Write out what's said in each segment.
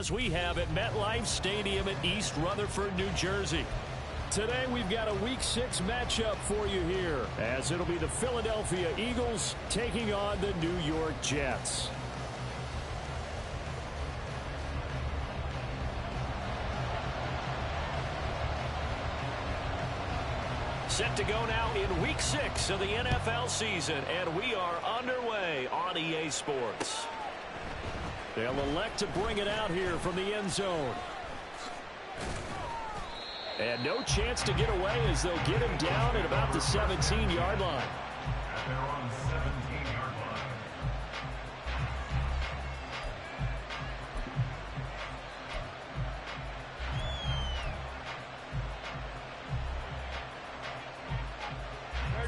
as we have at MetLife Stadium in East Rutherford, New Jersey. Today we've got a Week 6 matchup for you here, as it'll be the Philadelphia Eagles taking on the New York Jets. Set to go now in Week 6 of the NFL season, and we are underway on EA Sports. They'll elect to bring it out here from the end zone. And no chance to get away as they'll get him down at about the 17-yard line. They're on the 17-yard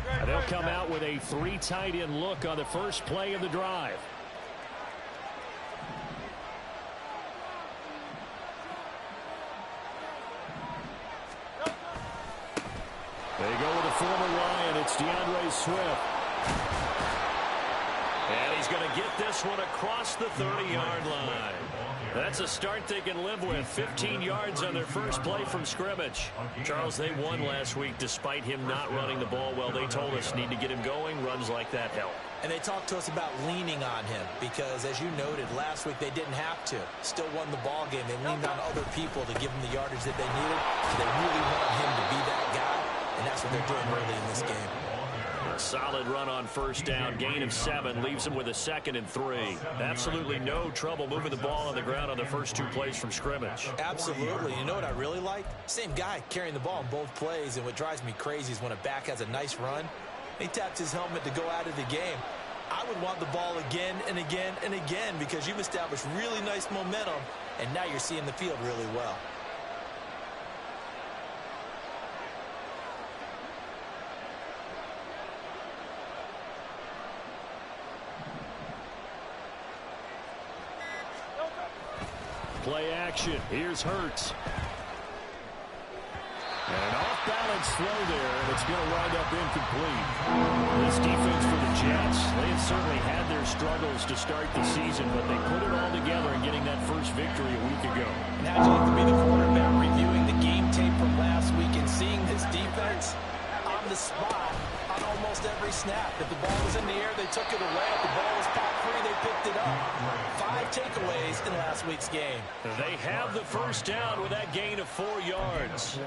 line. And they'll come out with a 3 tight end look on the first play of the drive. They go with a former Lion. It's DeAndre Swift. And he's going to get this one across the 30-yard line. That's a start they can live with. 15 yards on their first play from scrimmage. Charles, they won last week despite him not running the ball well. They told us need to get him going. Runs like that help. And they talked to us about leaning on him because, as you noted, last week they didn't have to. Still won the ball game. They leaned on other people to give them the yardage that they needed. So they really want him to be that guy, and that's what they're doing early in this game. A solid run on first down. Gain of 7 leaves him with a 2nd and 3. Absolutely no trouble moving the ball on the ground on the first 2 plays from scrimmage. Absolutely. You know what I really like? Same guy carrying the ball in both plays, and what drives me crazy is when a back has a nice run, he taps his helmet to go out of the game. I would want the ball again and again and again because you've established really nice momentum, and now you're seeing the field really well. Play action. Here's Hurts. And an off-balance throw there, and it's going to wind up incomplete. This defense for the Jets, they have certainly had their struggles to start the season, but they put it all together in getting that first victory a week ago. And how'd you like to be the quarterback reviewing the game tape from last week and seeing this defense on the spot on almost every snap? If the ball was in the air, they took it away. If the ball was popped free, they picked it up. 5 takeaways in last week's game. They have the first down with that gain of 4 yards.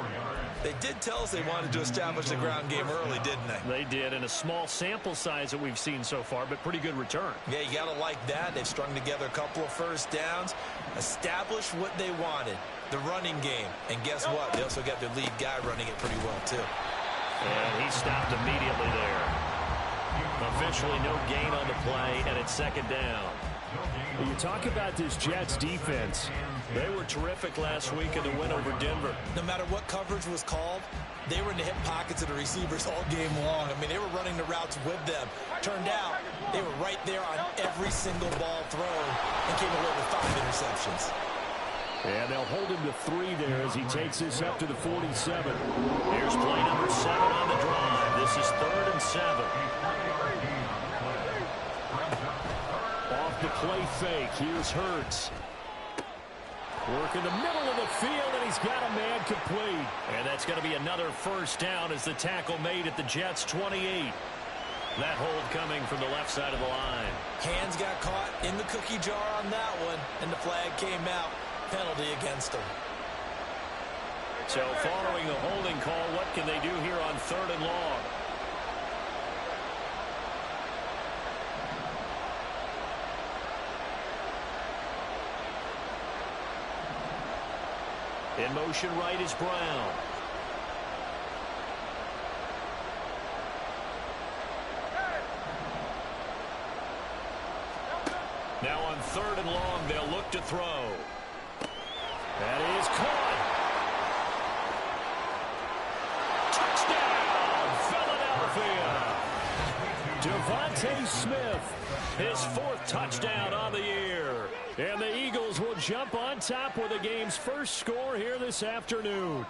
They did tell us they wanted to establish the ground game early, didn't they? They did, and a small sample size that we've seen so far, but pretty good return. Yeah, you got to like that. They've strung together a couple of first downs, established what they wanted, the running game. And guess what? They also got their lead guy running it pretty well, too. And he stopped immediately there. Officially no gain on the play, and it's 2nd down. You talk about this Jets defense. They were terrific last week in the win over Denver. No matter what coverage was called, they were in the hip pockets of the receivers all game long. I mean, they were running the routes with them. Turned out, they were right there on every single ball thrown and came away with 5 interceptions. And they'll hold him to 3 there as he takes this up to the 47. Here's play number 7 on the drive. This is 3rd and 7. Off the play fake. Here's Hurts. Work in the middle of the field, and he's got a man complete. And that's going to be another first down as the tackle made at the Jets' 28. That hold coming from the left side of the line. Hands got caught in the cookie jar on that one, and the flag came out. Penalty against them. So following the holding call, what can they do here on 3rd and long? In motion right is Brown. Now on 3rd and long, they'll look to throw. That is caught. Touchdown, Philadelphia. Devontae Smith, his 4th touchdown on the year. And the Eagles will jump on top with the game's first score here this afternoon.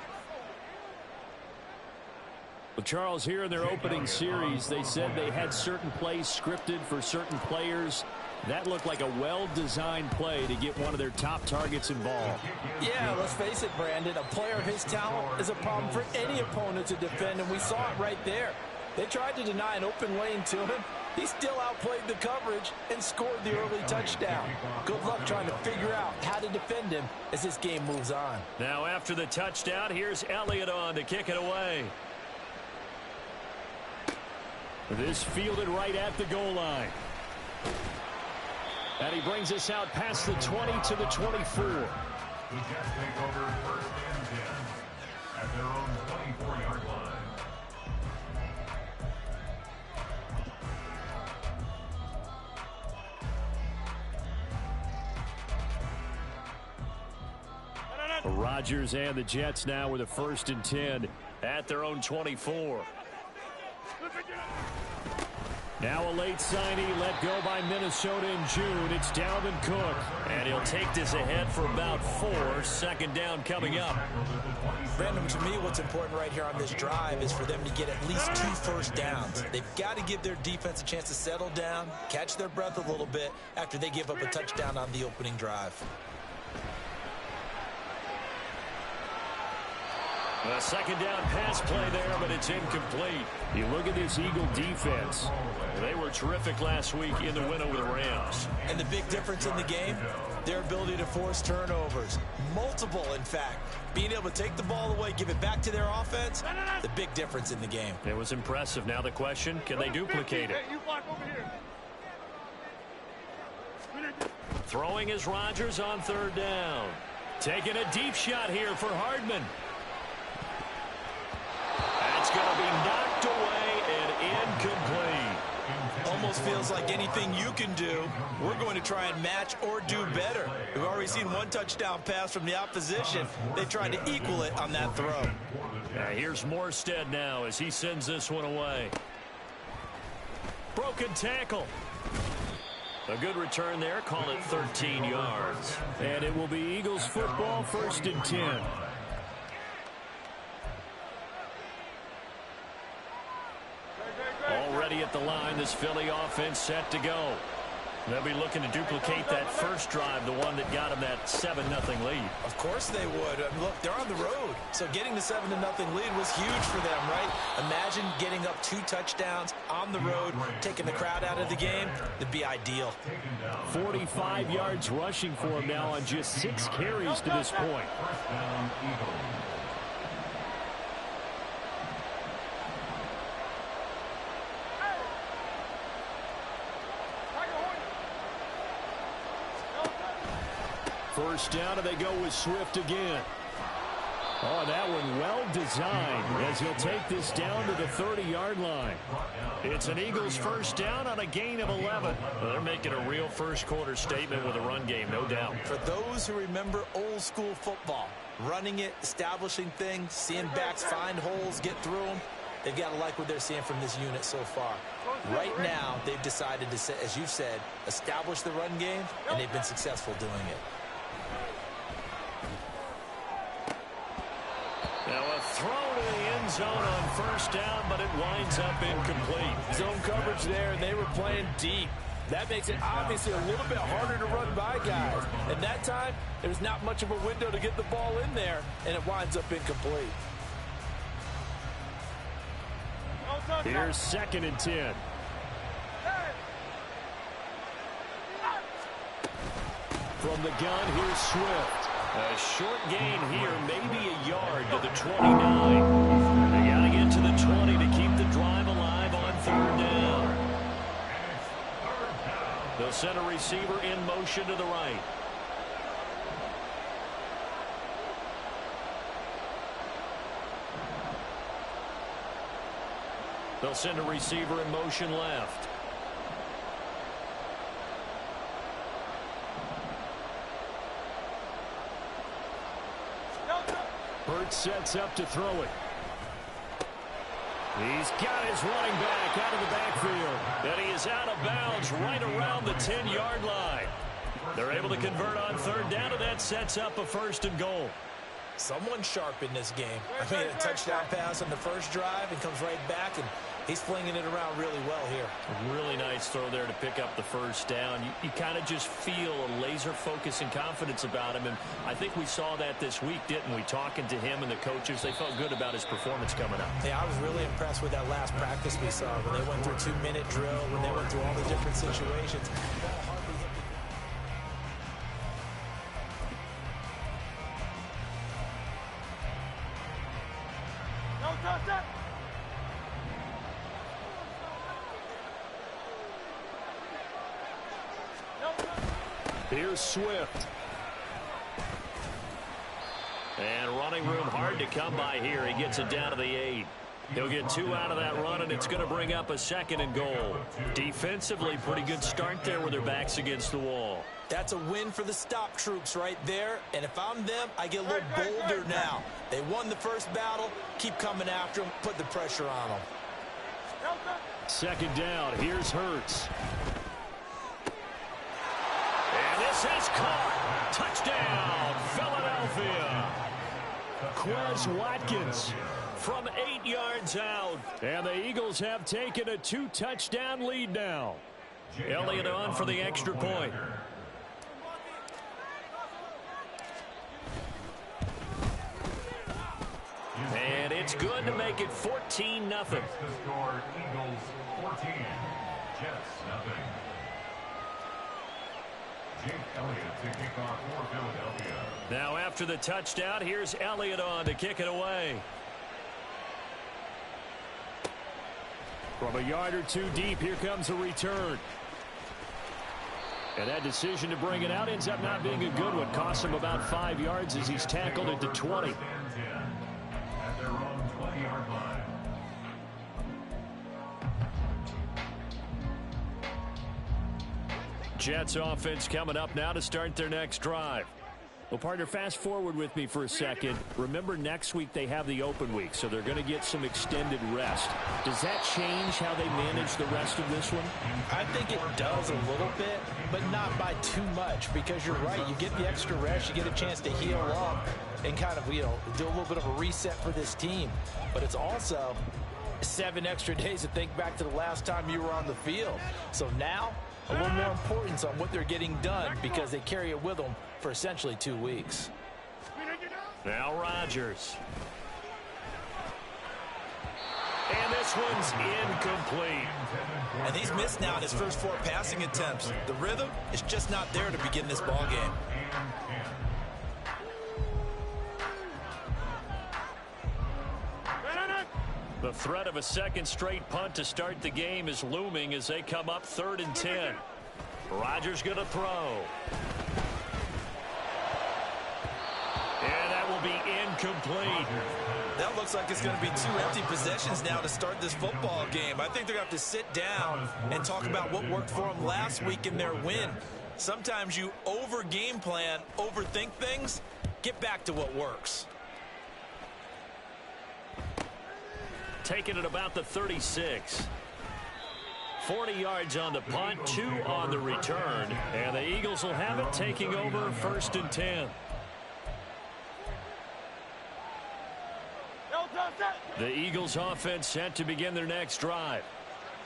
Well, Charles, here in their opening series, they said they had certain plays scripted for certain players. That looked like a well-designed play to get one of their top targets involved. Yeah, let's face it, Brandon. A player of his talent is a problem for any opponent to defend, and we saw it right there. They tried to deny an open lane to him. He still outplayed the coverage and scored the early touchdown. Good luck trying to figure out how to defend him as this game moves on. Now after the touchdown, here's Elliott on to kick it away. This fielded right at the goal line. And he brings us out past the 20 to the 24. The Jets take over 1st and 10 at their own 24-yard line. Rodgers and the Jets now with a 1st and 10 at their own 24. Now a late signee let go by Minnesota in June. It's Dalvin Cook. And he'll take this ahead for about 4. 2nd down coming up. Brandon, to me, what's important right here on this drive is for them to get at least 2 first downs. They've got to give their defense a chance to settle down, catch their breath a little bit after they give up a touchdown on the opening drive. A 2nd down pass play there, but it's incomplete. You look at this Eagle defense. They were terrific last week in the win over the Rams. And the big difference in the game, their ability to force turnovers. Multiple, in fact. Being able to take the ball away, give it back to their offense, the big difference in the game. It was impressive. Now the question, can they duplicate it? Throwing is Rodgers on 3rd down. Taking a deep shot here for Hardman. That's going to be knocked away and incomplete. Almost feels like anything you can do, we're going to try and match or do better. We've already seen 1 touchdown pass from the opposition. They tried to equal it on that throw. Here's Morstead now as he sends this one away. Broken tackle. A good return there. Call it 13 yards. And it will be Eagles football, 1st and 10. Already at the line, this Philly offense set to go. They'll be looking to duplicate that first drive, the one that got them that 7-0 lead. Of course they would. I mean, look, they're on the road. So getting the 7-0 lead was huge for them, right? Imagine getting up 2 touchdowns on the road, taking the crowd out of the game. It'd be ideal. 45 yards rushing for him now on just 6 carries to this point. First down, Eagles. First down, and they go with Swift again. Oh, that one well designed as he'll take this down to the 30-yard line. It's an Eagles first down on a gain of 11. Well, they're making a real first-quarter statement with a run game, no doubt. For those who remember old-school football, running it, establishing things, seeing backs find holes, get through them, they've got to like what they're seeing from this unit so far. Right now, they've decided to, as you've said, establish the run game, and they've been successful doing it. Now a throw to the end zone on first down, but it winds up incomplete. Zone coverage there, and they were playing deep. That makes it obviously a little bit harder to run by guys. At that time, there was not much of a window to get the ball in there, and it winds up incomplete. Here's 2nd and 10. From the gun, here's Swift. A short gain here, maybe a yard to the 29. They got to get to the 20 to keep the drive alive on 3rd down. They'll send a receiver in motion to the right. They'll send a receiver in motion left. Hurts sets up to throw it. He's got his running back out of the backfield. And he is out of bounds right around the 10-yard line. They're able to convert on 3rd down, and that sets up a 1st and goal. Someone sharp in this game. I mean, a touchdown pass on the first drive and comes right back and He's flinging it around really well here. A really nice throw there to pick up the first down. You kind of just feel a laser focus and confidence about him, and I think we saw that this week, didn't we? Talking to him and the coaches, they felt good about his performance coming up. Yeah, I was really impressed with that last practice we saw when they went through a 2-minute drill, when they went through all the different situations. Here's Swift. And running room hard to come by here. He gets it down to the 8. He'll get 2 out of that run, and it's going to bring up a 2nd and goal. Defensively, pretty good start there with their backs against the wall. That's a win for the stop troops right there. And if I'm them, I get a little bolder now. They won the first battle. Keep coming after them. Put the pressure on them. 2nd down. Here's Hurts. And this is caught. Touchdown, Philadelphia. Quez Watkins from 8 yards out. And the Eagles have taken a 2-touchdown lead now. Elliott on for the extra point. And it's good to make it 14-0. The score, Eagles 14, Jets nothing. Jake Elliott to kick off for Philadelphia. Now after the touchdown, here's Elliott on to kick it away. From a yard or 2 deep, here comes a return. And that decision to bring it out ends up not being a good one. Costs him about 5 yards as he's tackled into 20. At their own 20-yard line. Jets offense coming up now to start their next drive. Well, partner, fast forward with me for a second. Remember, next week they have the open week, so they're going to get some extended rest. Does that change how they manage the rest of this one? I think it does a little bit, but not by too much, because you're right. You get the extra rest, you get a chance to heal up and kind of, do a little bit of a reset for this team. But it's also 7 extra days to think back to the last time you were on the field. So now, a little more importance on what they're getting done because they carry it with them for essentially 2 weeks. Now Rodgers. And this one's incomplete. And he's missed now in his first 4 passing attempts. The rhythm is just not there to begin this ball game. The threat of a 2nd straight punt to start the game is looming as they come up 3rd and 10. Rodgers going to throw. And that will be incomplete. That looks like it's going to be 2 empty possessions now to start this football game. I think they're going to have to sit down and talk about what worked for them last week in their win. Sometimes you over-game plan, overthink things. Get back to what works. Taking it about the 36. 40 yards on the punt, 2 on the return. And the Eagles will have it, taking over 1st and 10. The Eagles offense set to begin their next drive.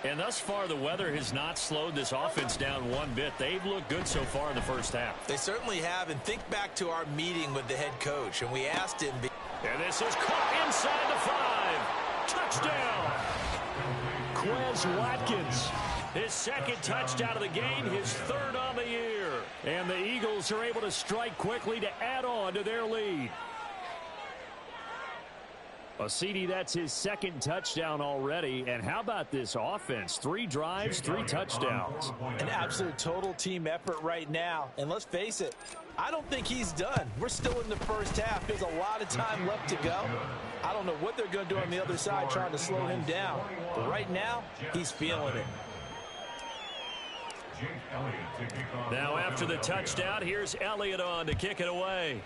And thus far, the weather has not slowed this offense down one bit. They've looked good so far in the first half. They certainly have. And think back to our meeting with the head coach. And we asked him. And this is caught inside the 5. Touchdown! Quez Watkins. His 2nd touchdown of the game, his 3rd on the year. And the Eagles are able to strike quickly to add on to their lead. Well, CD, that's his 2nd touchdown already. And how about this offense? 3 drives, 3 touchdowns. An absolute total team effort right now. And let's face it, I don't think he's done. We're still in the first half. There's a lot of time left to go. I don't know what they're going to do on the other side trying to slow him down. But right now, he's feeling it. Now after the touchdown, here's Elliott on to kick it away.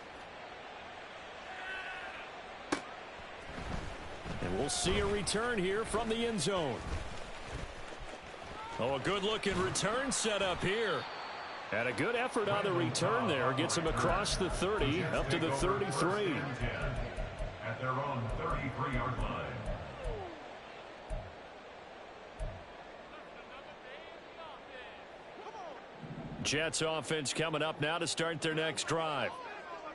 And we'll see a return here from the end zone. Oh, a good-looking return set up here. And a good effort on the return there. Gets him across the 30, up to the 33. At their own 33-yard line. Jets offense coming up now to start their next drive.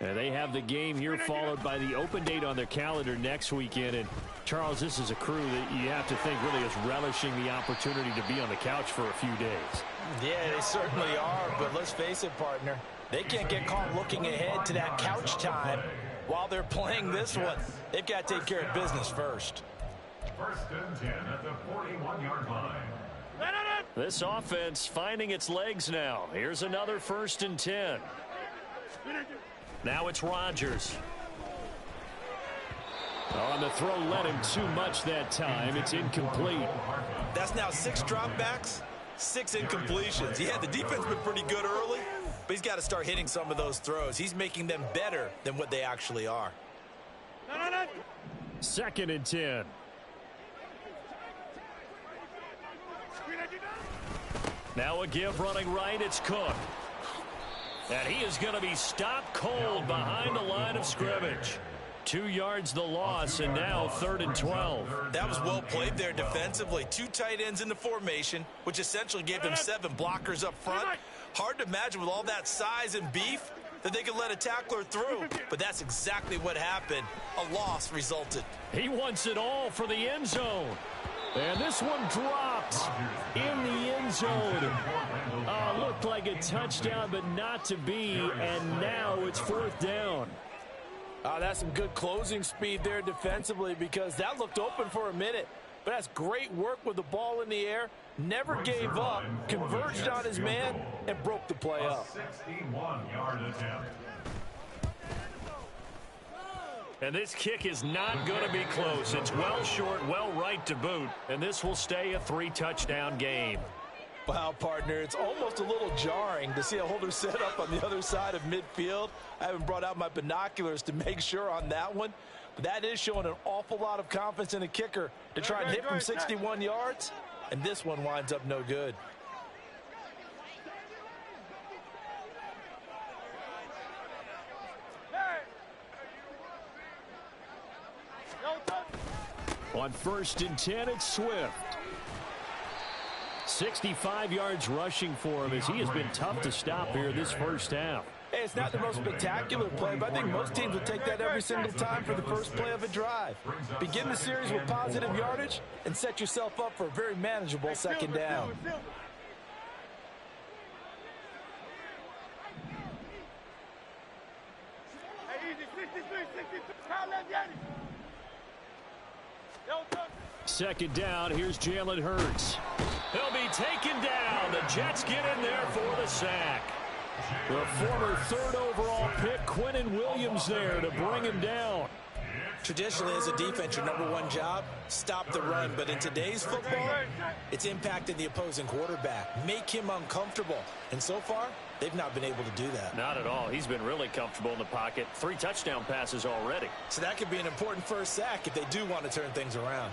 And they have the game here followed by the open date on their calendar next weekend. And, Charles, this is a crew that you have to think really is relishing the opportunity to be on the couch for a few days. Yeah, they certainly are. But let's face it, partner. They can't get caught looking ahead to that couch time while they're playing this one. They've got to take care of business first. First and 10 at the 41-yard line. This offense finding its legs now. Here's another 1st and 10. Now it's Rodgers. On the throw, led him too much that time. It's incomplete. That's now 6 dropbacks, 6 incompletions. Yeah, the defense been pretty good early, but he's got to start hitting some of those throws. He's making them better than what they actually are. 2nd and 10. Now a give running right. It's Cook. And he is going to be stopped cold behind the line of scrimmage. 2 yards the loss, and now 3rd and 12. That was well played there defensively. 2 tight ends in the formation, which essentially gave them 7 blockers up front. Hard to imagine with all that size and beef that they could let a tackler through. But that's exactly what happened. A loss resulted. He wants it all for the end zone. And this one dropped in the end zone. Looked like a touchdown, but not to be. And now it's 4th down. That's some good closing speed there defensively because that looked open for a minute. But that's great work with the ball in the air. Never gave up, converged on his man, and broke the play up. 61-yard attempt. And this kick is not going to be close. It's well short, well right to boot. And this will stay a 3-touchdown game. Wow, partner, it's almost a little jarring to see a holder set up on the other side of midfield. I haven't brought out my binoculars to make sure on that one. But that is showing an awful lot of confidence in a kicker to try and hit from 61 yards. And this one winds up no good. On 1st and 10, it's Swift. 65 yards rushing for him as he has been tough to stop here this first half. Hey, it's not the most spectacular play, but I think most teams will take that every single time for the first play of a drive. Begin the series with positive yardage and set yourself up for a very manageable 2nd down. Second down, here's Jalen Hurts. He'll be taken down. The Jets get in there for the sack. The former 3rd overall pick, Quinnen Williams, there to bring him down. Traditionally, as a defense, your #1 job, stop the run. But in today's football, it's impacting the opposing quarterback. Make him uncomfortable. And so far, they've not been able to do that. Not at all. He's been really comfortable in the pocket. 3 touchdown passes already. So that could be an important first sack if they do want to turn things around.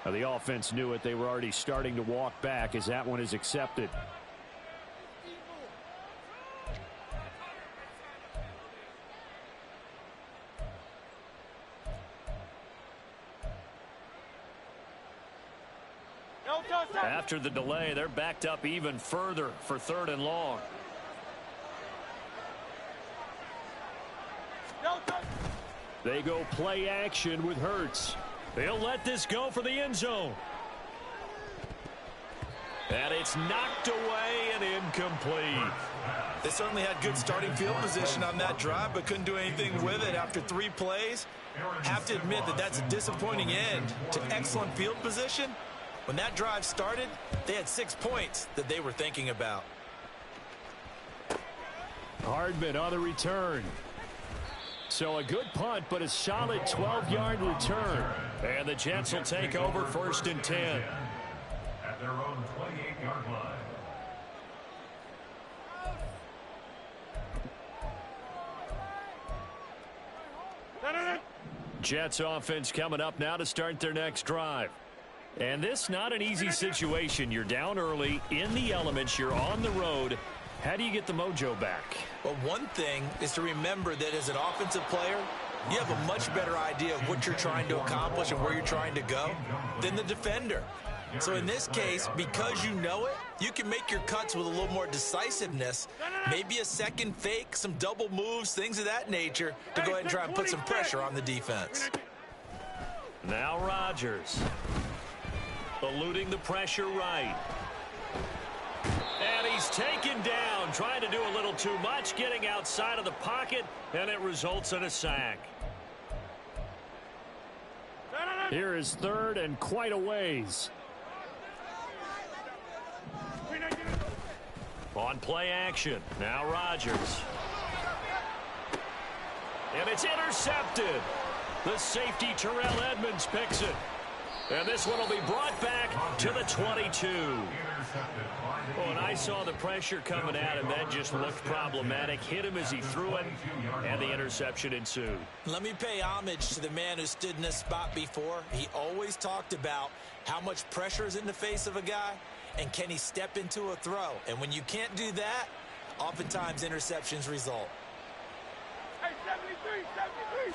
Now, the offense knew it. They were already starting to walk back as that one is accepted. After the delay, they're backed up even further for 3rd and long. They go play action with Hurts. They'll let this go for the end zone. And it's knocked away and incomplete. They certainly had good starting field position on that drive, but couldn't do anything with it after 3 plays. Have to admit that that's a disappointing end to excellent field position. When that drive started, they had 6 points that they were thinking about. Hardman on the return. So a good punt, but a solid 12-yard return. And the Jets will take over 1st and 10. At their own 28-yard line. Jets offense coming up now to start their next drive. And this not an easy situation. You're down early in the elements. You're on the road. How do you get the mojo back? Well, one thing is to remember that as an offensive player, you have a much better idea of what you're trying to accomplish and where you're trying to go than the defender. So in this case, because you know it, you can make your cuts with a little more decisiveness, maybe a second fake, some double moves, things of that nature, to go ahead and try and put some pressure on the defense. Now Rodgers. Eluding the pressure right. And he's taken down, trying to do a little too much, getting outside of the pocket, and it results in a sack. Here is third and quite a ways. On play action, now Rodgers. And it's intercepted. The safety, Terrell Edmunds, picks it. And this one will be brought back to the 22. Well, and I saw the pressure coming at him. That just looked problematic. Hit him as he threw it, and the interception ensued. Let me pay homage to the man who stood in this spot before. He always talked about how much pressure is in the face of a guy, and can he step into a throw. And when you can't do that, oftentimes interceptions result. Hey, 73, 73.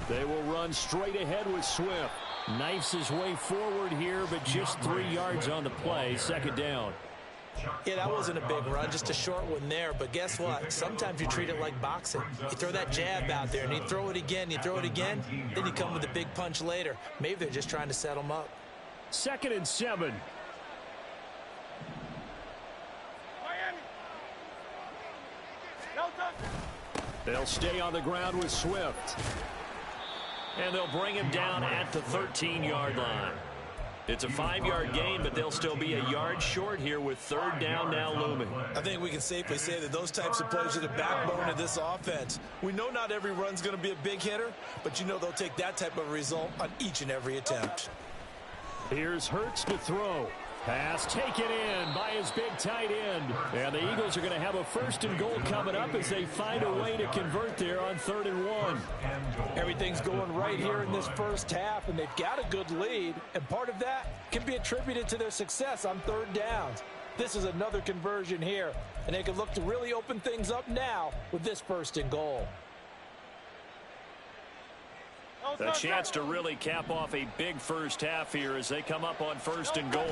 They will run straight ahead with Swift. Knifes his way forward here, but just 3 yards on the play. Second down. Yeah, that wasn't a big run, just a short one there. But guess what? Sometimes you treat it like boxing. You throw that jab out there, and you throw it again, then you come with a big punch later. Maybe they're just trying to set them up. 2nd and 7. Miami. No touchdown. They'll stay on the ground with Swift. And they'll bring him down at the 13-yard line. It's a 5-yard gain, but they'll still be a yard short here with third down now looming. I think we can safely say that those types of plays are the backbone of this offense. We know not every run's going to be a big hitter, but you know they'll take that type of result on each and every attempt. Here's Hurts to throw. Pass taken in by his big tight end. And the Eagles are going to have a 1st and goal coming up as they find a way to convert there on 3rd and 1. Everything's going right here in this first half, and they've got a good lead, and part of that can be attributed to their success on 3rd downs. This is another conversion here, and they can look to really open things up now with this 1st and goal. A chance to really cap off a big first half here as they come up on 1st and goal.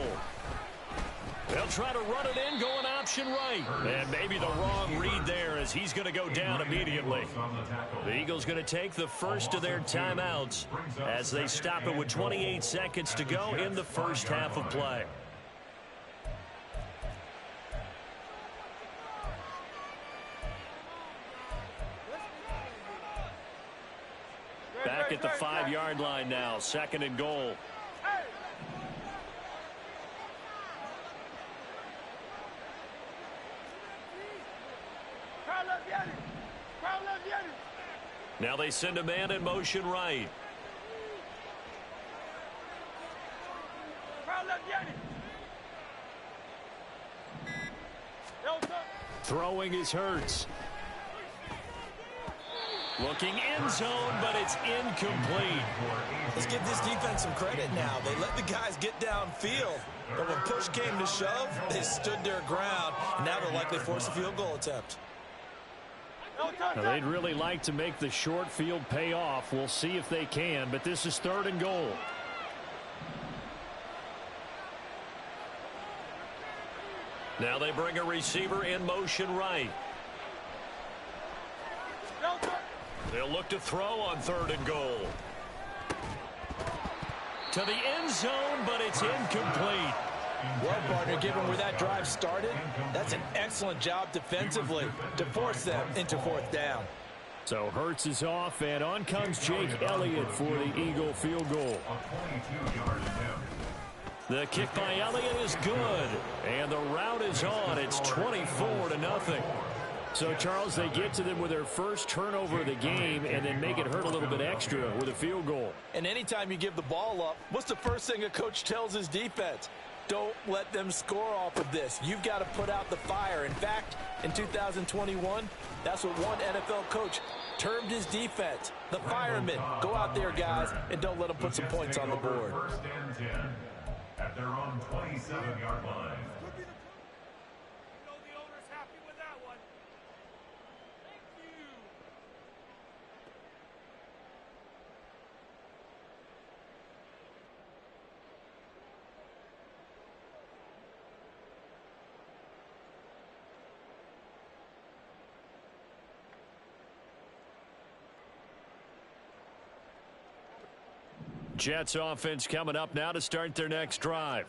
They'll try to run it in, going option right. And maybe the wrong read there as he's going to go down immediately. The Eagles going to take the first of their timeouts as they stop it with 28 seconds to go in the first half of play. Back at the 5-yard line now, 2nd and goal. Now they send a man in motion right. Throwing is Hurts. Looking end zone, but it's incomplete. Let's give this defense some credit now. They let the guys get downfield, but when push came to shove, they stood their ground, and now they'll likely force a field goal attempt. Now they'd really like to make the short field pay off. We'll see if they can, but this is 3rd and goal. Now they bring a receiver in motion right. They'll look to throw on 3rd and goal. To the end zone, but it's incomplete. Well, partner, given where that drive started, that's an excellent job defensively to force them into 4th down. So Hurts is off, and on comes Jake Elliott for the Eagle field goal. The kick by Elliott is good, and the route is on. It's 24-0. So, Charles, they get to them with their first turnover of the game and then make it hurt a little bit extra with a field goal. And anytime you give the ball up, what's the first thing a coach tells his defense? Don't let them score off of this. You've got to put out the fire. In fact, in 2021, that's what one NFL coach termed his defense, the firemen. Go out there, guys, and don't let them put some points on the board. 1st and 10 at their own 27-yard line. Jets offense coming up now to start their next drive.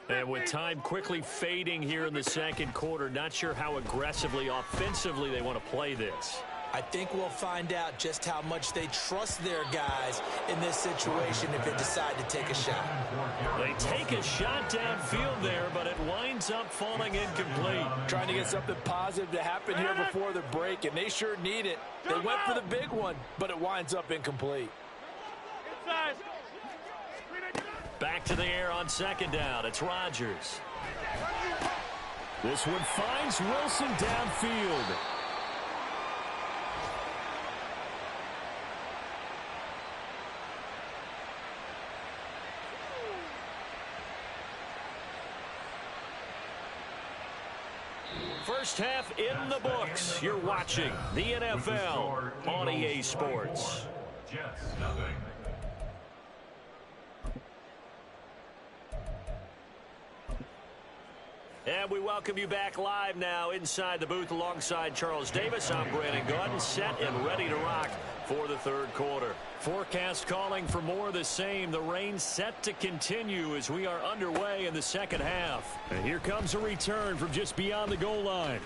And with time quickly fading here in the second quarter, not sure how aggressively, offensively they want to play this. I think we'll find out just how much they trust their guys in this situation if they decide to take a shot. They take a shot downfield there, but it winds up falling incomplete. Trying to get something positive to happen here before the break, and they sure need it. They went for the big one, but it winds up incomplete. Inside. Back to the air on second down. It's Rodgers. This one finds Wilson downfield. First half in the books. You're watching the NFL on EA Sports. Jets, nothing. And we welcome you back live now inside the booth alongside Charles Davis. I'm Brandon Gaudin, set and ready to rock for the third quarter. Forecast calling for more of the same. The rain set to continue as we are underway in the second half. And here comes a return from just beyond the goal line.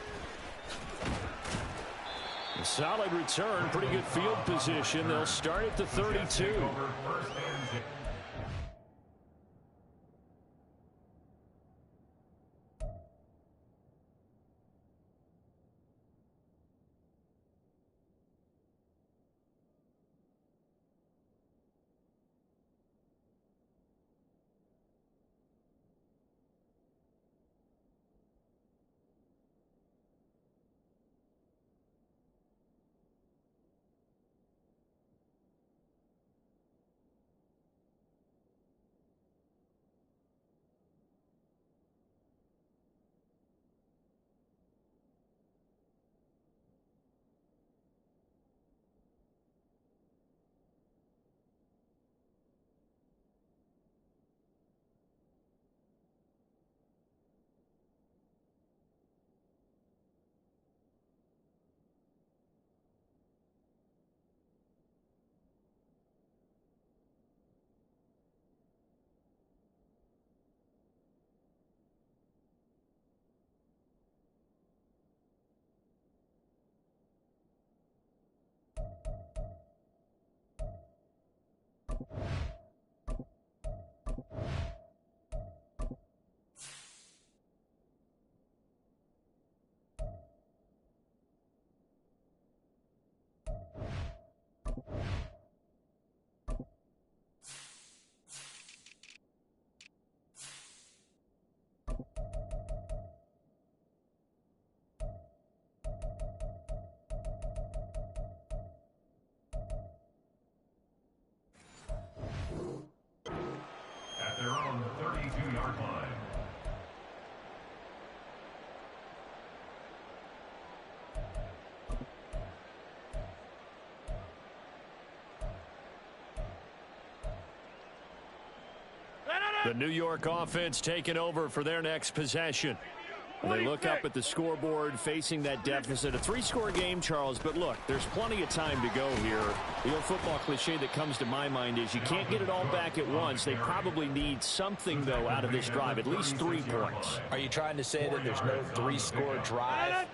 A solid return, pretty good field position. They'll start at the 32. Their own 32-yard line. The New York offense taking over for their next possession. They look up at the scoreboard facing that deficit. A three-score game, Charles, but look, there's plenty of time to go here. The old football cliche that comes to my mind is you can't get it all back at once. They probably need something, though, out of this drive, at least 3 points. Are you trying to say that there's no three-score drive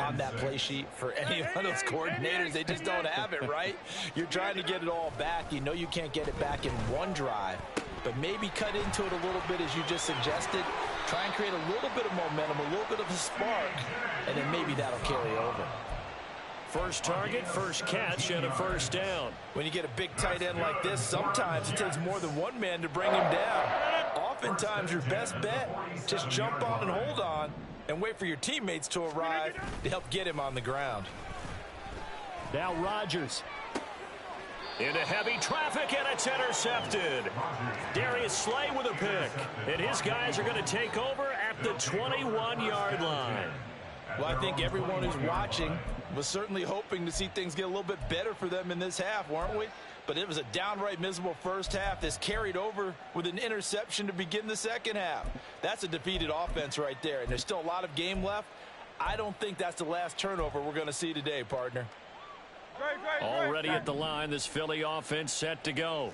on that play sheet for any one of those coordinators? They just don't have it, right? You're trying to get it all back. You know you can't get it back in one drive, but maybe cut into it a little bit as you just suggested. Try and create a little bit of momentum, a little bit of a spark, and then maybe that'll carry over. First target, first catch, and a first down. When you get a big tight end like this, sometimes it takes more than one man to bring him down. Oftentimes, your best bet, just jump on and hold on and wait for your teammates to arrive to help get him on the ground. Now Rodgers. Into heavy traffic, and it's intercepted. Darius Slay with a pick. And his guys are going to take over at the 21-yard line. Well, I think everyone who's watching was certainly hoping to see things get a little bit better for them in this half, weren't we? But it was a downright miserable first half. This carried over with an interception to begin the second half. That's a defeated offense right there, and there's still a lot of game left. I don't think that's the last turnover we're going to see today, partner. Already at the line, this Philly offense set to go.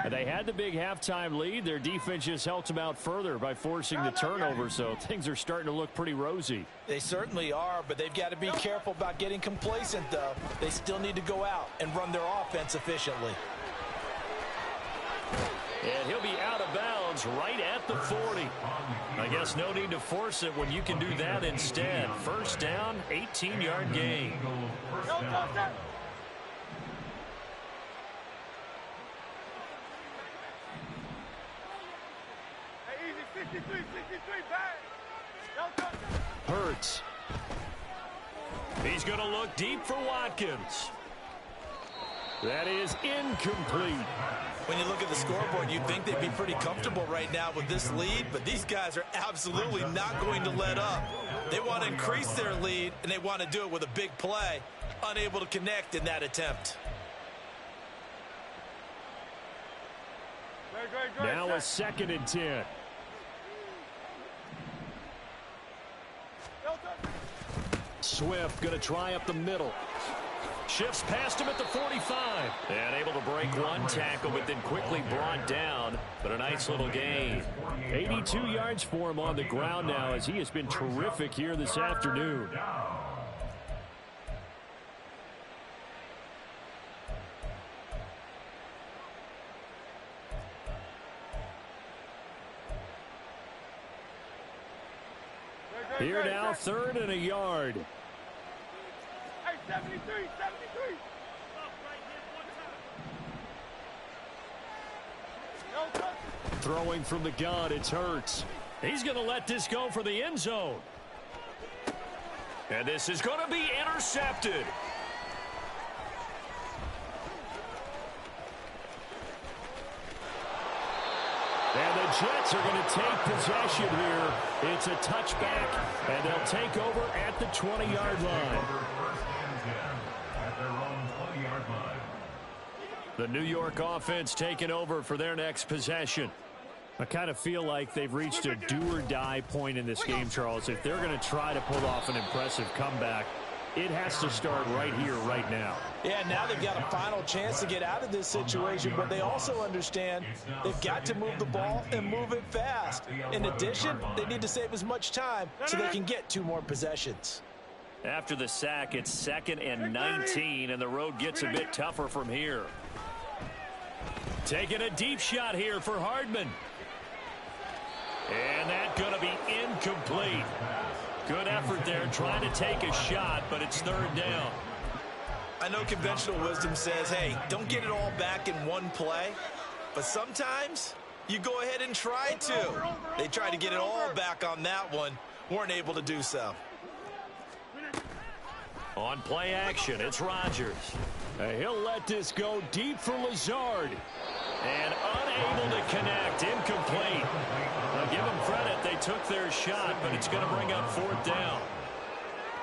They had the big halftime lead. Their defense just helped them out further by forcing the turnover, so things are starting to look pretty rosy. They certainly are, but they've got to be careful about getting complacent, though. They still need to go out and run their offense efficiently. And he'll be out of bounds right at the 40. I guess no need to force it when you can do that instead. First down, 18-yard gain. Hurts. He's going to look deep for Watkins. That is incomplete. When you look at the scoreboard, you'd think they'd be pretty comfortable right now with this lead, but these guys are absolutely not going to let up. They want to increase their lead, and they want to do it with a big play. Unable to connect in that attempt. Now a 2nd and 10. Swift going to try up the middle. Shifts past him at the 45. And able to break one tackle, but then quickly brought down. But a nice little gain. 82 yards for him on the ground now, as he has been terrific here this afternoon. Here now, 3rd and a yard. Hey, 73, 73. Throwing from the gun, it's Hurts. He's going to let this go for the end zone. And this is going to be intercepted. And the Jets are going to take possession here. It's a touchback, and they'll take over at the 20-yard line. The New York offense taking over for their next possession. I kind of feel like they've reached a do-or-die point in this game, Charles. If they're going to try to pull off an impressive comeback, it has to start right here, right now. Yeah, now they've got a final chance to get out of this situation, but they also understand they've got to move the ball and move it fast. In addition, they need to save as much time so they can get 2 more possessions. After the sack, it's 2nd and 19, and the road gets a bit tougher from here. Taking a deep shot here for Hardman. And that's going to be incomplete. Good effort there trying to take a shot, but it's 3rd down. I know conventional wisdom says, hey, don't get it all back in one play. But sometimes you go ahead and try to. They tried to get it all back on that one. Weren't able to do so. On play action, it's Rodgers. He'll let this go deep for Lazard. And unable to connect. Incomplete. Now give them credit. They took their shot, but it's going to bring up 4th down.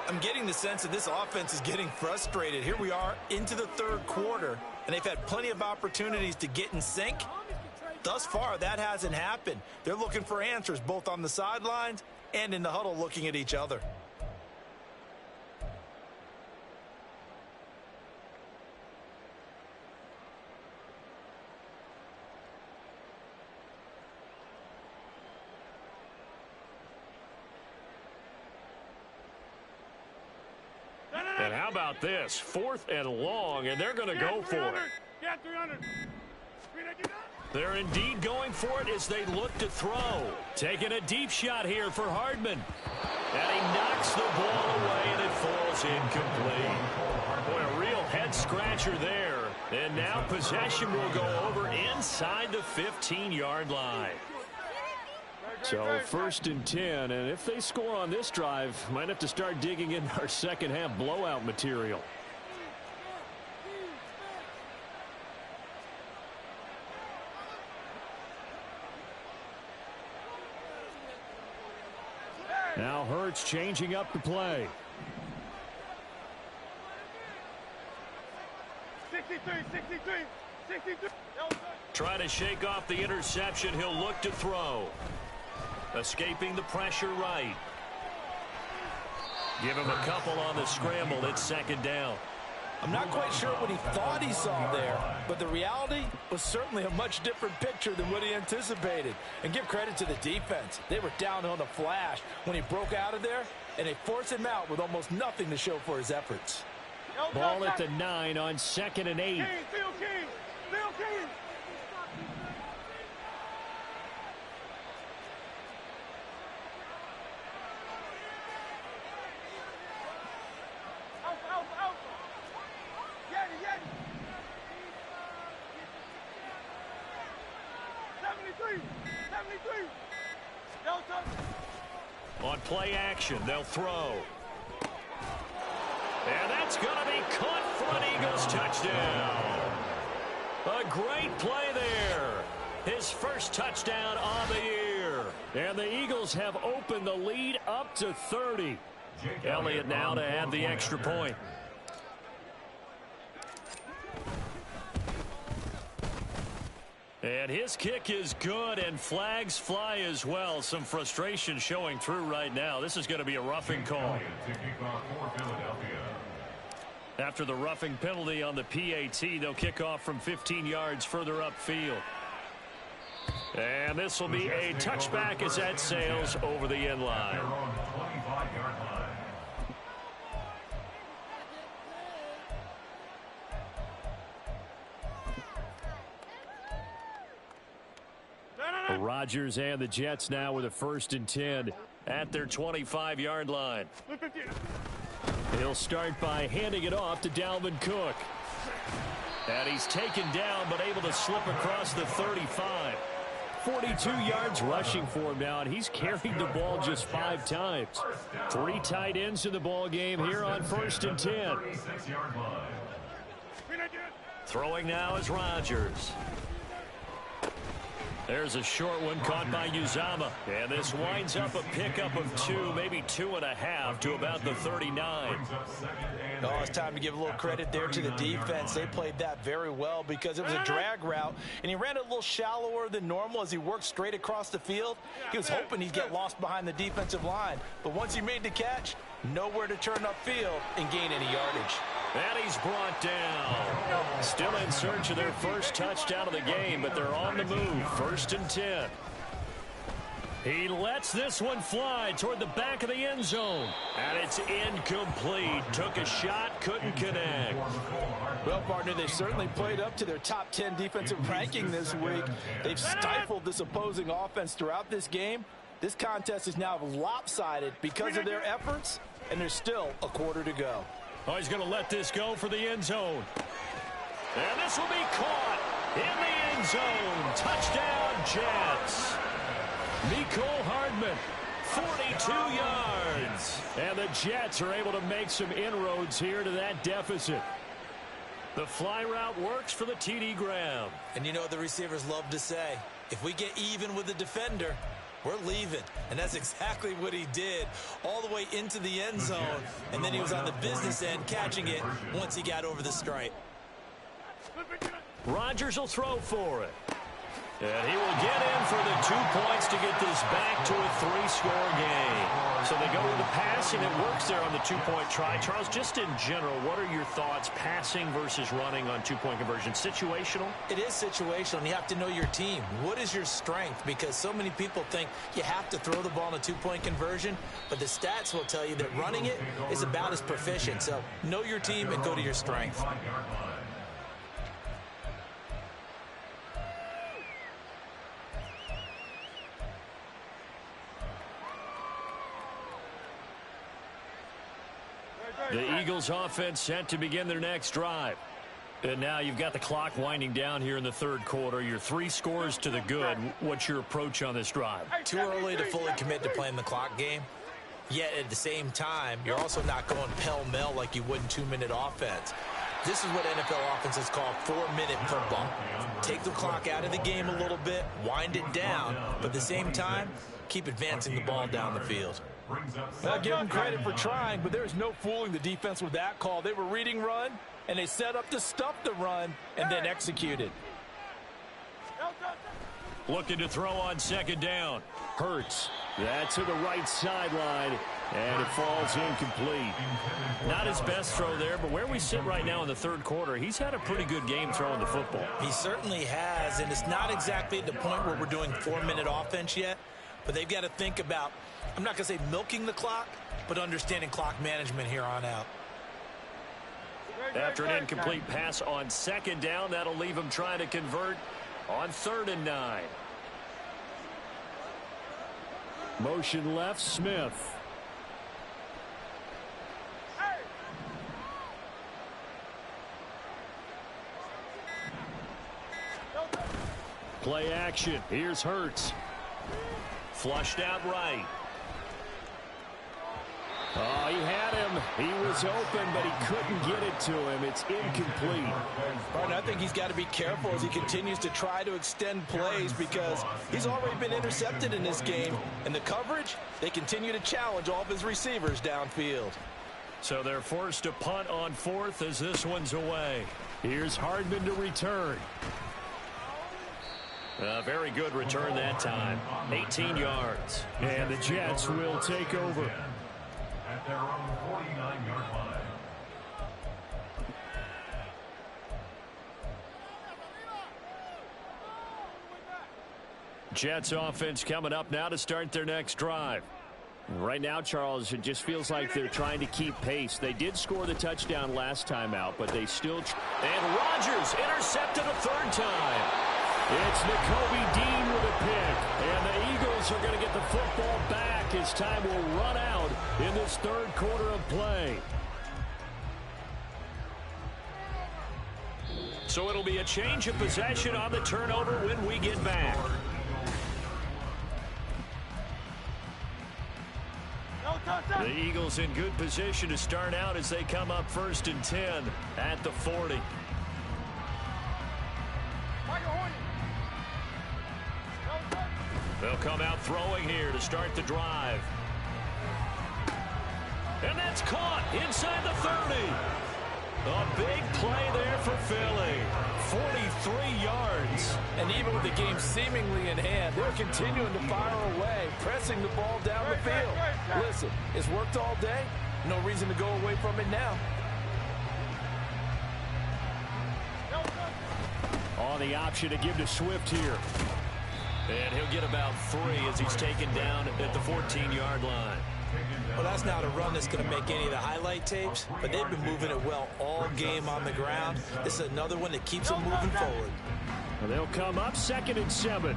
I'm getting the sense that this offense is getting frustrated. Here we are into the 3rd quarter, and they've had plenty of opportunities to get in sync. Thus far, that hasn't happened. They're looking for answers both on the sidelines and in the huddle looking at each other. And how about this? 4th and long, and they're going to go for it. Get 300. They're indeed going for it as they look to throw. Taking a deep shot here for Hardman. And he knocks the ball away, and it falls incomplete. Boy, a real head-scratcher there. And now possession will go over inside the 15-yard line. So 1st and 10, and if they score on this drive, might have to start digging in our second-half blowout material. Now Hurts changing up the play. 63, 63, 63. Trying to shake off the interception. He'll look to throw. Escaping the pressure right. Give him a couple on the scramble. It's 2nd down. I'm not quite sure what he thought he saw there, but the reality was certainly a much different picture than what he anticipated. And give credit to the defense. They were down on the flash when he broke out of there, and they forced him out with almost nothing to show for his efforts. Ball at the 9 on 2nd and 8. King, Phil King, Phil King. Out. Yeti. 73. Delta. On play action, they'll throw. And that's going to be caught for an Eagles touchdown. A great play there. His first touchdown on the year. And the Eagles have opened the lead up to 30. Elliott now to add the extra point. And his kick is good, and flags fly as well. Some frustration showing through right now. This is going to be a roughing call. After the roughing penalty on the PAT, they'll kick off from 15 yards further upfield. And this will be a touchback as that sails over the end line. Rodgers and the Jets now with a 1st and 10 at their 25-yard line. He'll start by handing it off to Dalvin Cook. And he's taken down but able to slip across the 35. 42 yards rushing for him now, and he's carried the ball just 5 times. 3 tight ends in the ball game here on 1st and 10. Throwing now is Rodgers. There's a short one caught by Uzomah. And this winds up a pickup of 2, maybe 2.5 to about the 39. Oh, it's time to give a little credit there to the defense. They played that very well because it was a drag route, and he ran it a little shallower than normal as he worked straight across the field. He was hoping he'd get lost behind the defensive line, but once he made the catch, nowhere to turn upfield and gain any yardage. And he's brought down. Still in search of their first touchdown of the game, but they're on the move. 1st and 10. He lets this one fly toward the back of the end zone. And it's incomplete. Took a shot, couldn't connect. Well, partner, they certainly played up to their top 10 defensive ranking this week. They've stifled this opposing offense throughout this game. This contest is now lopsided because of their efforts, and there's still a quarter to go. Oh, he's going to let this go for the end zone. And this will be caught in the end zone. Touchdown, Jets. Mecole Hardman, 42 yards. And the Jets are able to make some inroads here to that deficit. The fly route works for the TD Graham. And you know what the receivers love to say? If we get even with the defender, we're leaving. And that's exactly what he did, all the way into the end zone. And then he was on the business end catching it once he got over the stripe. Rodgers will throw for it. And he will get in for the 2 points to get this back to a 3-score game. So they go with the pass, and it works there on the 2-point try. Charles, just in general, what are your thoughts passing versus running on 2-point conversion? Situational? It is situational, and you have to know your team. What is your strength? Because so many people think you have to throw the ball in a 2-point conversion, but the stats will tell you that running it is about as proficient. So know your team and go to your strength. The Eagles offense set to begin their next drive. And now you've got the clock winding down here in the 3rd quarter. You're 3 scores to the good. What's your approach on this drive? Too early to fully commit to playing the clock game. Yet at the same time, you're also not going pell-mell like you would in 2-minute offense. This is what NFL offenses call 4-minute football. Take the clock out of the game a little bit, wind it down, but at the same time, keep advancing the ball down the field. I'll give them credit for trying, but there's no fooling the defense with that call. They were reading run, and they set up to stuff the run and then executed. Looking to throw on second down. Hurts. That's to the right sideline, and it falls incomplete. Not his best throw there, but where we sit right now in the third quarter, he's had a pretty good game throwing the football. He certainly has, and it's not exactly at the point where we're doing 4-minute offense yet, but they've got to think about, I'm not going to say milking the clock, but understanding clock management here on out. After an incomplete pass on second down, that'll leave him trying to convert on 3rd and 9. Motion left, Smith. Play action. Here's Hurts. Flushed out right. Oh, he had him. He was open, but he couldn't get it to him. It's incomplete. Martin, I think he's got to be careful as he continues to try to extend plays because he's already been intercepted in this game. And the coverage, they continue to challenge all of his receivers downfield. So they're forced to punt on 4th as this one's away. Here's Hardman to return. A very good return that time. 18 yards. And the Jets will take over. At their own 49-yard line. Jets offense coming up now to start their next drive. Right now, Charles, it just feels like they're trying to keep pace. They did score the touchdown last time out, but they still... And Rodgers intercepted a 3rd time. It's Nakobe Dean with a pick. And the Eagles are going to get the football back as time will run out in this 3rd quarter of play. So it'll be a change of possession on the turnover when we get back. The Eagles in good position to start out as they come up 1st and 10 at the 40. They'll come out throwing here to start the drive. And that's caught inside the 30. A big play there for Philly. 43 yards. And even with the game seemingly in hand, they're continuing to fire away, pressing the ball down the field. Listen, it's worked all day. No reason to go away from it now. On the option to give to Swift here. And he'll get about 3 as he's taken down at the 14-yard line. Well, that's not a run that's going to make any of the highlight tapes, but they've been moving it well all game on the ground. This is another one that keeps them moving forward. And they'll come up 2nd and 7.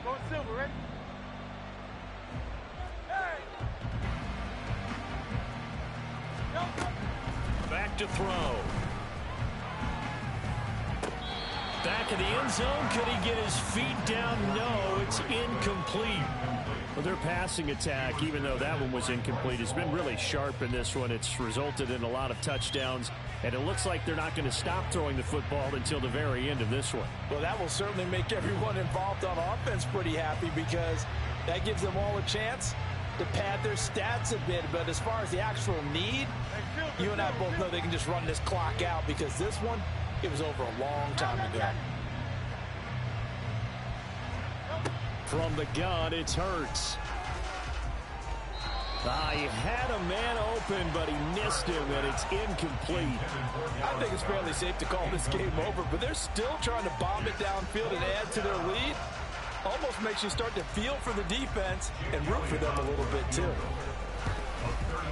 Go Silver, ready? Back to throw. Back in the end zone. Could he get his feet down? No, it's incomplete. Well, their passing attack, even though that one was incomplete, has been really sharp in this one. It's resulted in a lot of touchdowns, and it looks like they're not going to stop throwing the football until the very end of this one. Well, that will certainly make everyone involved on offense pretty happy because that gives them all a chance to pad their stats a bit. But as far as the actual need, you and I both know they can just run this clock out because this one, it was over a long time ago. From the gun, it's Hurts. He had a man open, but he missed him, and it's incomplete. I think it's fairly safe to call this game over, but they're still trying to bomb it downfield and add to their lead. Almost makes you start to feel for the defense and root for them a little bit, too.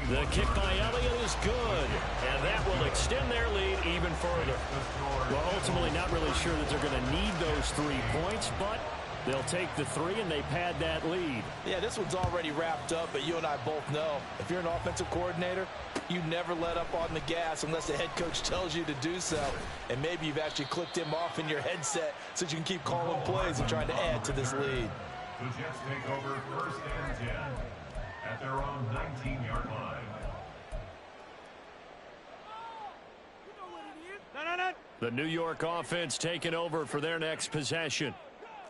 The kick by Elliott is good, and that will extend their lead even further. Well, ultimately, not really sure that they're going to need those 3 points, but they'll take the 3 and they pad that lead. Yeah, this one's already wrapped up, but you and I both know if you're an offensive coordinator, you never let up on the gas unless the head coach tells you to do so. And maybe you've actually clicked him off in your headset so you can keep calling plays and trying to add to this lead. The Jets take over 1st and 10 at their own 19-yard line. The New York offense taking over for their next possession.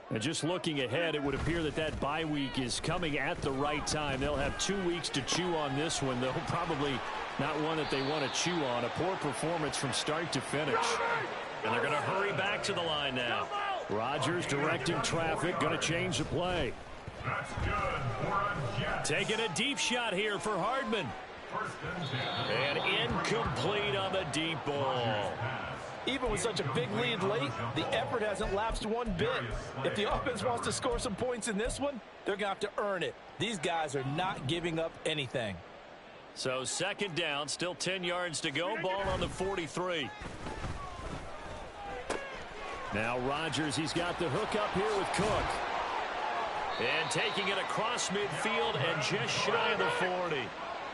And just looking ahead, it would appear that that bye week is coming at the right time. They'll have 2 weeks to chew on this one, though probably not one that they want to chew on. A poor performance from start to finish. And they're going to hurry back to the line now. Rodgers directing traffic, going to change the play. That's good for a Jet. Taking a deep shot here for Hardman. And incomplete on the deep ball. Even with such a big lead late, the effort hasn't lapsed one bit. If the offense wants to score some points in this one, they're going to have to earn it. These guys are not giving up anything. So second down, still 10 yards to go. Ball on the 43. Now Rodgers, he's got the hook up here with Cook. And taking it across midfield and just shy of the 40.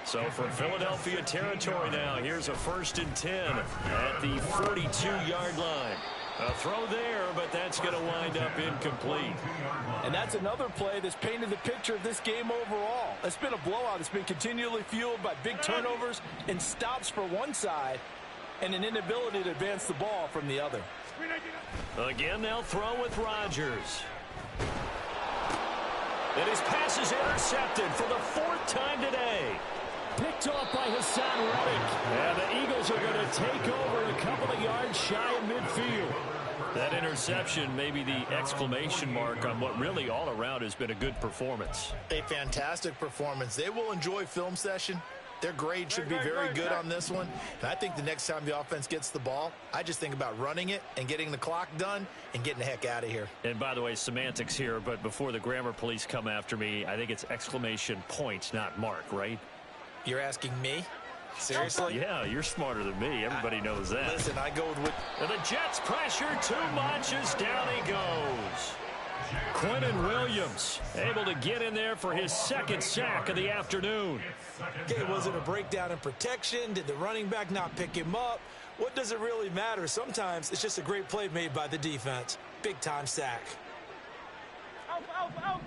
So for Philadelphia territory now, here's a 1st and 10 at the 42-yard line. A throw there, but that's going to wind up incomplete. And that's another play that's painted the picture of this game overall. It's been a blowout. It's been continually fueled by big turnovers and stops for one side and an inability to advance the ball from the other. Again, they'll throw with Rodgers. And his pass is intercepted for the 4th time today. Picked off by Hassan Reddick. And the Eagles are going to take over a couple of yards shy of midfield. That interception may be the exclamation mark on what really all around has been a good performance. A fantastic performance. They will enjoy film session. Their grade should be very good on this one. And I think the next time the offense gets the ball, I just think about running it and getting the clock done and getting the heck out of here. And by the way, semantics here, but before the grammar police come after me, I think it's exclamation point, not mark, right? You're asking me? Seriously? Yeah, you're smarter than me. Everybody knows that. Listen, I go with... And the Jets pressure too much as down he goes. Quentin Williams able to get in there for his 2nd sack of the afternoon. Okay, was it a breakdown in protection? Did the running back not pick him up? What does it really matter? Sometimes it's just a great play made by the defense. Big-time sack. Alpha.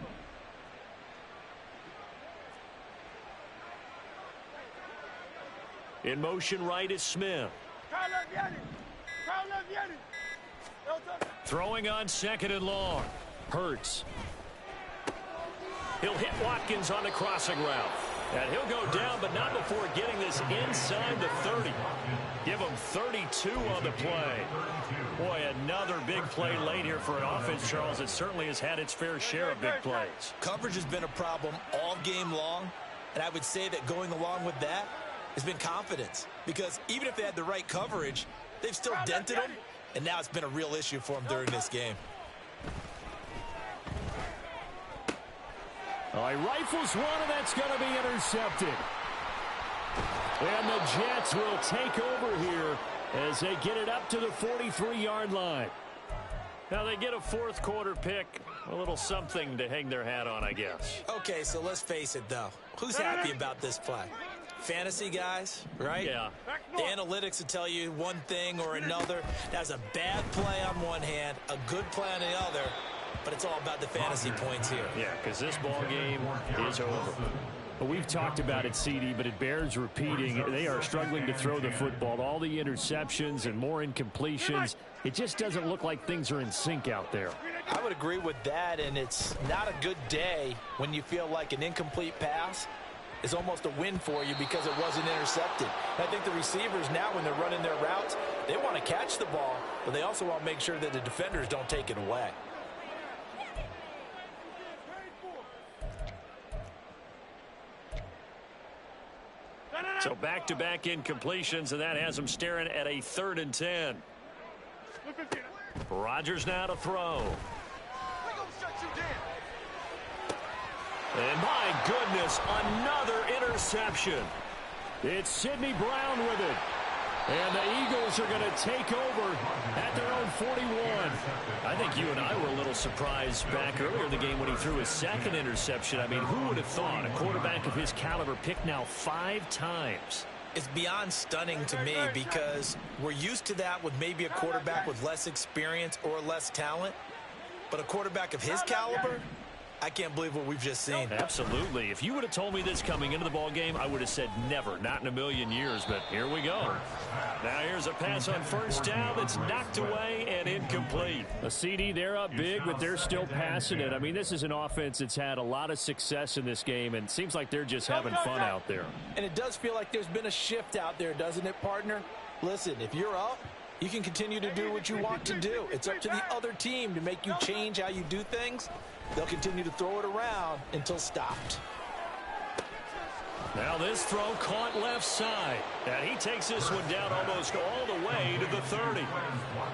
In motion right is Smith. Throwing on 2nd and long. Hurts. He'll hit Watkins on the crossing route. And he'll go down, but not before getting this inside the 30. Give him 32 on the play. Boy, another big play late here for an offense, Charles. It certainly has had its fair share of big plays. Coverage has been a problem all game long, and I would say that going along with that has been confidence. Because even if they had the right coverage, they've still dented them, and now it's been a real issue for them during this game. All right, rifles one, and that's going to be intercepted. And the Jets will take over here as they get it up to the 43-yard line. Now they get a 4th quarter pick, a little something to hang their hat on, I guess. Okay, so let's face it, though. Who's happy about this play? Fantasy guys, right? Yeah. The analytics will tell you one thing or another. That's a bad play on one hand, a good play on the other, but it's all about the fantasy points here. Yeah, because this ball game is over. Well, we've talked about it, CD, but it bears repeating. They are struggling to throw the football. All the interceptions and more incompletions. It just doesn't look like things are in sync out there. I would agree with that, and it's not a good day when you feel like an incomplete pass is almost a win for you because it wasn't intercepted. And I think the receivers now, when they're running their routes, they want to catch the ball, but they also want to make sure that the defenders don't take it away. So back-to-back incompletions, and that has them staring at a 3rd and 10. Rodgers now to throw. And my goodness, another interception. It's Sidney Brown with it. And the Eagles are going to take over at their own 41. I think you and I were a little surprised back earlier in the game when he threw his 2nd interception. I mean, who would have thought a quarterback of his caliber picked now 5 times? It's beyond stunning to me because we're used to that with maybe a quarterback with less experience or less talent. But a quarterback of his caliber, I can't believe what we've just seen. Absolutely. If you would have told me this coming into the ball game, I would have said never, not in a million years, but here we go. Now here's a pass on 1st down that's knocked away and incomplete. A CD, they're up big, but they're still passing it. I mean, this is an offense that's had a lot of success in this game, and it seems like they're just having fun out there. And it does feel like there's been a shift out there, doesn't it, partner? Listen, if you're up, You can continue to do what you want to do. It's up to the other team to make you change how you do things. They'll continue to throw it around until stopped. Now this throw caught left side. And he takes this one down almost all the way to the 30.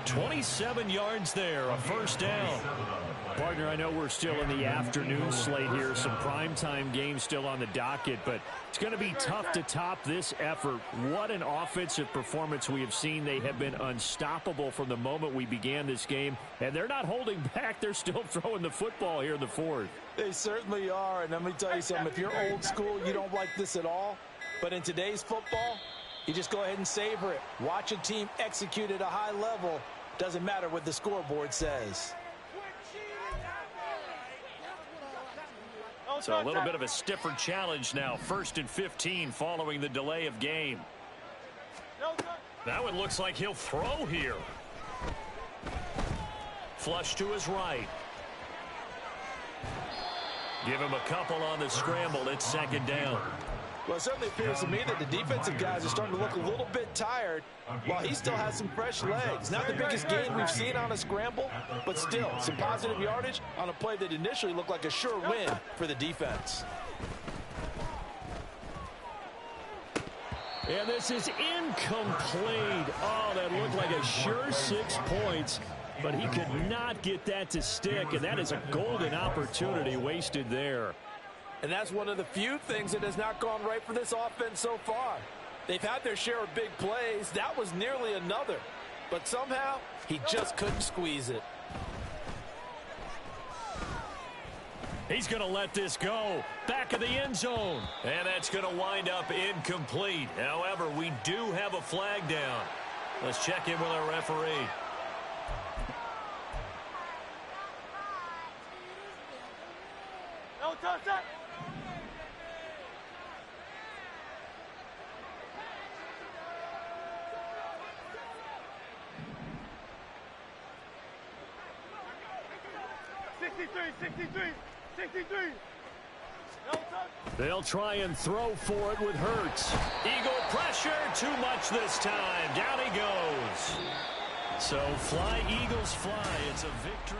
27 yards there, a first down. Partner, I know we're still in the afternoon slate here. Some primetime games still on the docket, but it's going to be tough to top this effort. What an offensive performance we have seen. They have been unstoppable from the moment we began this game, and they're not holding back. They're still throwing the football here in the fourth. They certainly are, and let me tell you something. If you're old school, you don't like this at all. But in today's football, you just go ahead and savor it. Watch a team execute at a high level. Doesn't matter what the scoreboard says. So a little bit of a stiffer challenge now. 1st and 15 following the delay of game. Now it looks like he'll throw here. Flush to his right. Give him a couple on the scramble. It's 2nd down. Well, it certainly appears to me that the defensive guys are starting to look a little bit tired while he still has some fresh legs. Not the biggest gain we've seen on a scramble, but still some positive yardage on a play that initially looked like a sure win for the defense. And this is incomplete. Oh, that looked like a sure 6 points, but he could not get that to stick, and that is a golden opportunity wasted there. And that's one of the few things that has not gone right for this offense so far. They've had their share of big plays. That was nearly another. But somehow, he just couldn't squeeze it. He's going to let this go. Back of the end zone. And that's going to wind up incomplete. However, we do have a flag down. Let's check in with our referee. No touch that. They'll try and throw for it with Hurts. Eagle pressure, too much this time. Down he goes. So fly, Eagles fly. It's a victory.